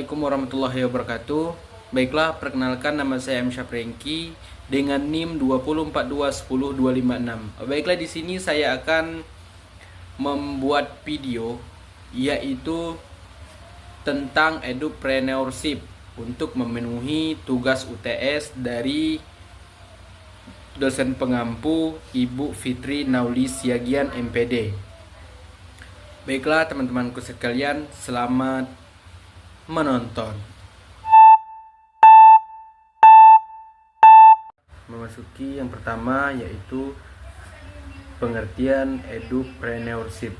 Assalamualaikum warahmatullahi wabarakatuh. Baiklah, perkenalkan nama saya M. Syafrengki dengan NIM 204210256. Baiklah, di sini saya akan membuat video yaitu tentang edupreneurship untuk memenuhi tugas UTS dari dosen pengampu Ibu Fitri Nauli Siagian MPD. Baiklah teman-temanku sekalian, selamat menonton. Memasuki yang pertama yaitu pengertian edupreneurship.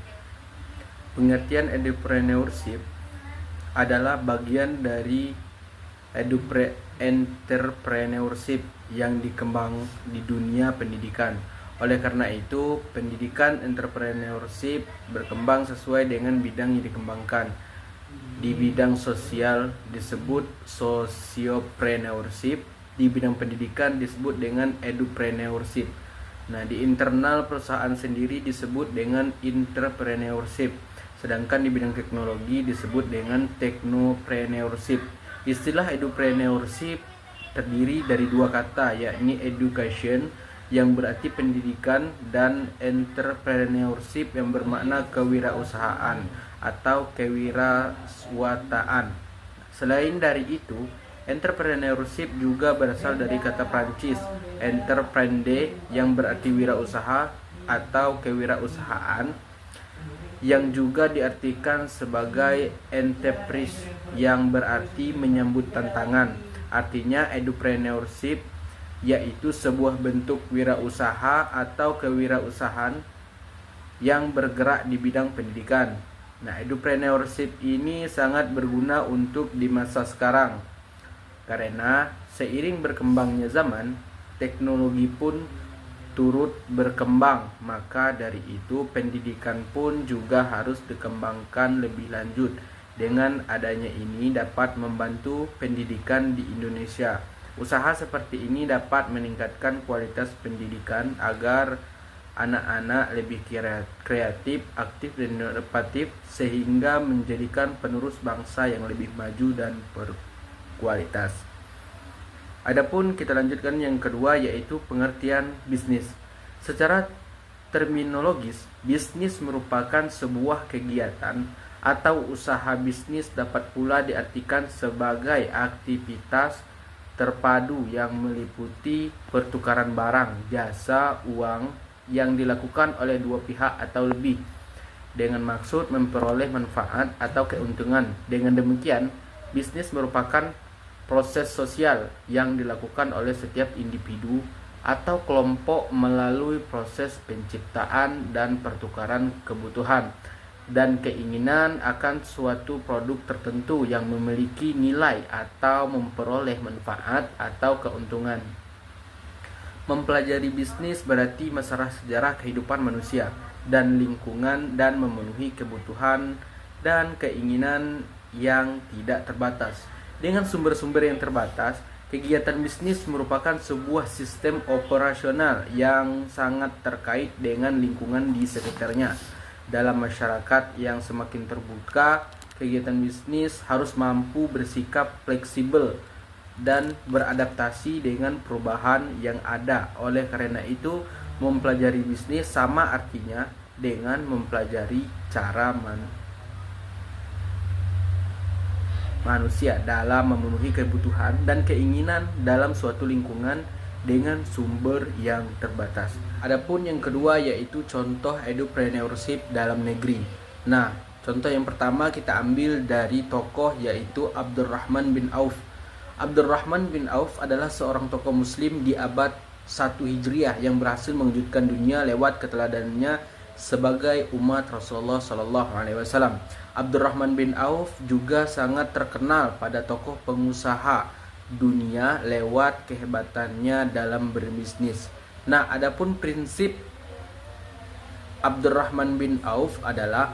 Pengertian edupreneurship adalah bagian dari entrepreneurship yang dikembang di dunia pendidikan. Oleh karena itu, pendidikan entrepreneurship berkembang sesuai dengan bidang yang dikembangkan. Di bidang sosial disebut sociopreneurship, di bidang pendidikan disebut dengan edupreneurship. Nah, di internal perusahaan sendiri disebut dengan entrepreneurship, sedangkan di bidang teknologi disebut dengan technopreneurship. Istilah edupreneurship terdiri dari dua kata, yakni education yang berarti pendidikan dan entrepreneurship yang bermakna kewirausahaan atau kewirausahaan. Selain dari itu, entrepreneurship juga berasal dari kata Prancis entreprendre yang berarti wirausaha atau kewirausahaan, yang juga diartikan sebagai entreprise yang berarti menyambut tantangan. Artinya edupreneurship yaitu sebuah bentuk wirausaha atau kewirausahaan yang bergerak di bidang pendidikan. Nah, edupreneurship ini sangat berguna untuk di masa sekarang karena seiring berkembangnya zaman, teknologi pun turut berkembang. Maka dari itu pendidikan pun juga harus dikembangkan lebih lanjut. Dengan adanya ini dapat membantu pendidikan di Indonesia. Usaha seperti ini dapat meningkatkan kualitas pendidikan agar anak-anak lebih kreatif, aktif, dan inovatif sehingga menjadikan penerus bangsa yang lebih maju dan berkualitas. Adapun kita lanjutkan yang kedua yaitu pengertian bisnis. Secara terminologis, bisnis merupakan sebuah kegiatan atau usaha. Bisnis dapat pula diartikan sebagai aktivitas terpadu yang meliputi pertukaran barang, jasa, uang yang dilakukan oleh dua pihak atau lebih dengan maksud memperoleh manfaat atau keuntungan. Dengan demikian, bisnis merupakan proses sosial yang dilakukan oleh setiap individu atau kelompok melalui proses penciptaan dan pertukaran kebutuhan dan keinginan akan suatu produk tertentu yang memiliki nilai atau memperoleh manfaat atau keuntungan. Mempelajari bisnis berarti masalah sejarah kehidupan manusia dan lingkungan dan memenuhi kebutuhan dan keinginan yang tidak terbatas. Dengan sumber-sumber yang terbatas, kegiatan bisnis merupakan sebuah sistem operasional yang sangat terkait dengan lingkungan di sekitarnya. Dalam masyarakat yang semakin terbuka, kegiatan bisnis harus mampu bersikap fleksibel dan beradaptasi dengan perubahan yang ada. Oleh karena itu, mempelajari bisnis sama artinya dengan mempelajari cara manusia dalam memenuhi kebutuhan dan keinginan dalam suatu lingkungan dengan sumber yang terbatas. Adapun yang kedua yaitu contoh edupreneurship dalam negeri. Nah, contoh yang pertama kita ambil dari tokoh yaitu Abdurrahman bin Auf. Abdurrahman bin Auf adalah seorang tokoh muslim di abad 1 Hijriah yang berhasil mengejutkan dunia lewat keteladanannya sebagai umat Rasulullah SAW. Abdurrahman bin Auf juga sangat terkenal pada tokoh pengusaha dunia lewat kehebatannya dalam berbisnis. Nah, adapun prinsip Abdurrahman bin Auf adalah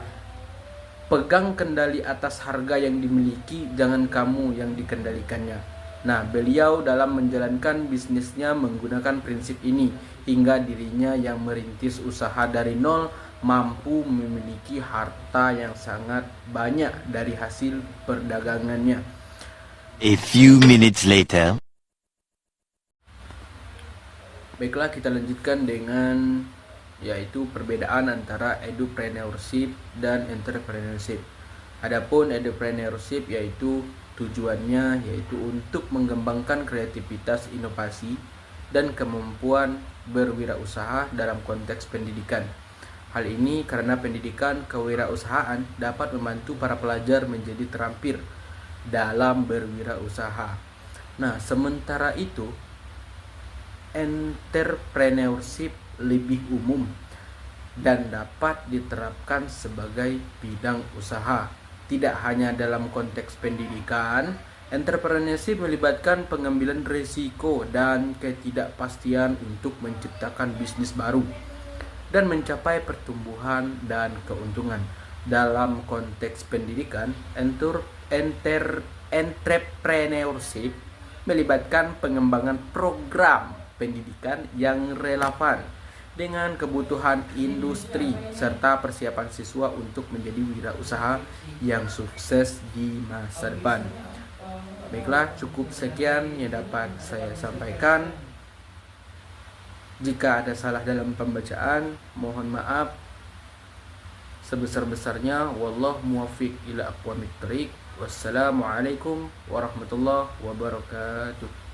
pegang kendali atas harga yang dimiliki, jangan kamu yang dikendalikannya. Nah, beliau dalam menjalankan bisnisnya menggunakan prinsip ini hingga dirinya yang merintis usaha dari nol mampu memiliki harta yang sangat banyak dari hasil perdagangannya. A few minutes later. Baiklah, kita lanjutkan dengan yaitu perbedaan antara edupreneurship dan entrepreneurship. Adapun edupreneurship yaitu tujuannya yaitu untuk mengembangkan kreativitas, inovasi, dan kemampuan berwirausaha dalam konteks pendidikan. Hal ini karena pendidikan kewirausahaan dapat membantu para pelajar menjadi terampil dalam berwirausaha. Nah, sementara itu entrepreneurship lebih umum dan dapat diterapkan sebagai bidang usaha. Tidak hanya dalam konteks pendidikan, entrepreneurship melibatkan pengambilan risiko dan ketidakpastian untuk menciptakan bisnis baru dan mencapai pertumbuhan dan keuntungan. Dalam konteks pendidikan, entrepreneurship melibatkan pengembangan program pendidikan yang relevan dengan kebutuhan industri serta persiapan siswa untuk menjadi wirausaha yang sukses di masa depan. Baiklah, cukup sekian yang dapat saya sampaikan. Jika ada salah dalam pembacaan, mohon maaf sebesar-besarnya. Wallahu muwaffiq ila aqwamit thoriq. Wassalamualaikum warahmatullahi wabarakatuh.